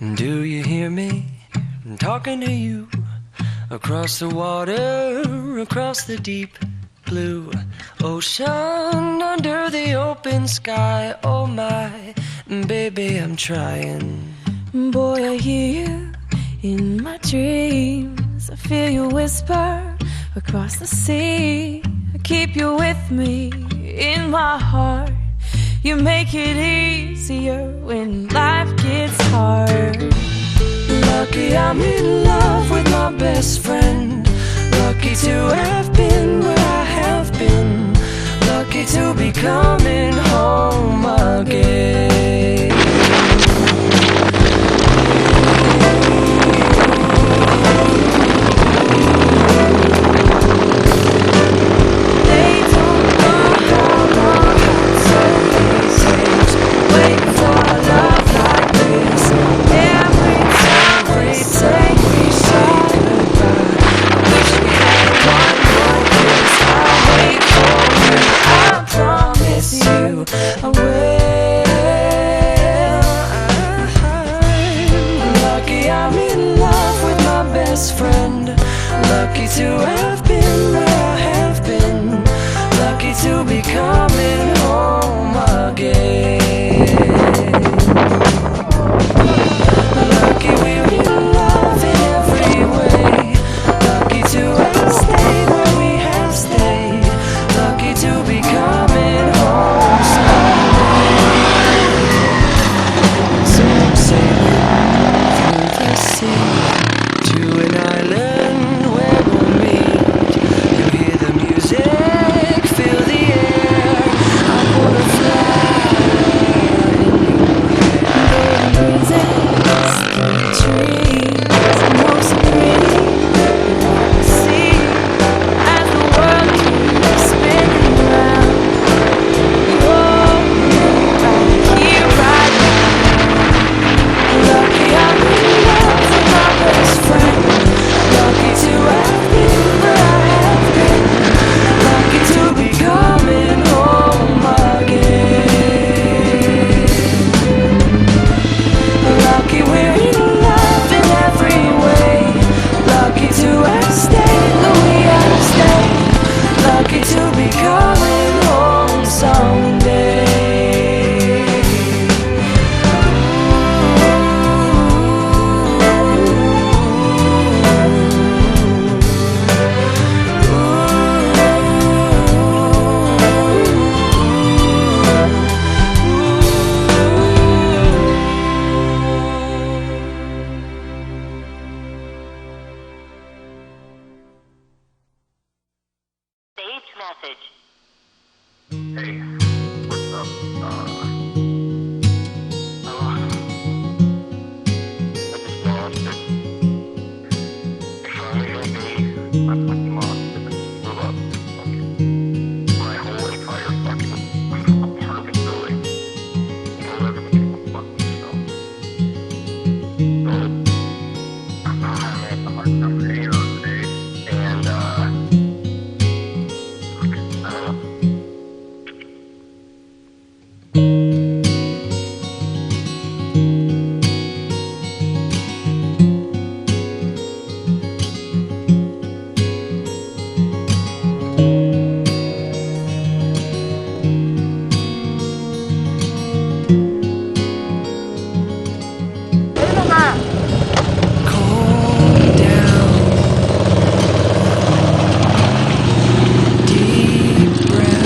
Do you hear me? I'm talking to you across the water, across the deep blue ocean, under the open sky. Oh my, baby, I'm trying. Boy, I hear you in my dreams. I feel you whisper across the sea. I keep you with me in my heart. You make it easier when life gets hard. Lucky I'm in love with my best friend. Lucky to have been where I have been. Lucky to be coming home again. Lucky to have been where I have been. Lucky to be coming home again. Lucky we're in love in every way. Lucky to have stayed where we have stayed. Lucky to be coming home someday. So I'm sailing through the sea to an island.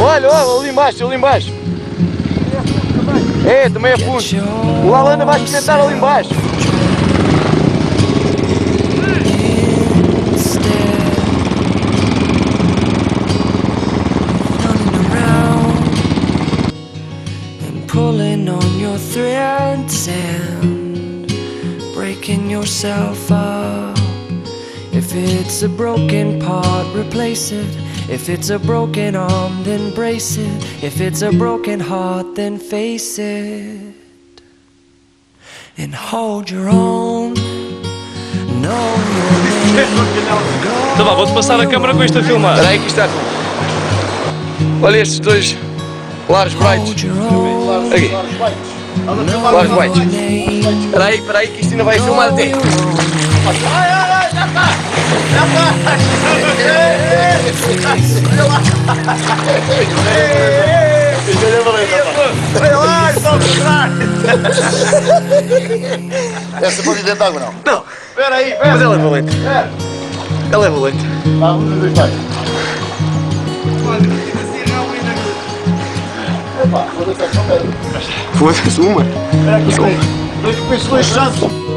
Olha, ali embaixo. É, também é fundo. O Alan vai experimentar ali embaixo. Pulling on your threads and breaking yourself up. If it's a broken part, replace it. If it's a broken arm, then brace it. If it's a broken heart, then face it. And hold your own. Know your name. Então vá, vou-te passar a câmera com isto a filmar. Espera aí que está. Olha estes dois Lares Brights. Aqui. Lares Brights. Espera aí que isto ainda vai filmar até. Olha lá, está a mostrar. Essa pode ir dentro de água, não? Não, espera aí, mas ela é valente. Ela é valente. Vá, um, dois, vai. Epá, vou deixar só pedra. Foda-se uma. Espera aqui, dois chances.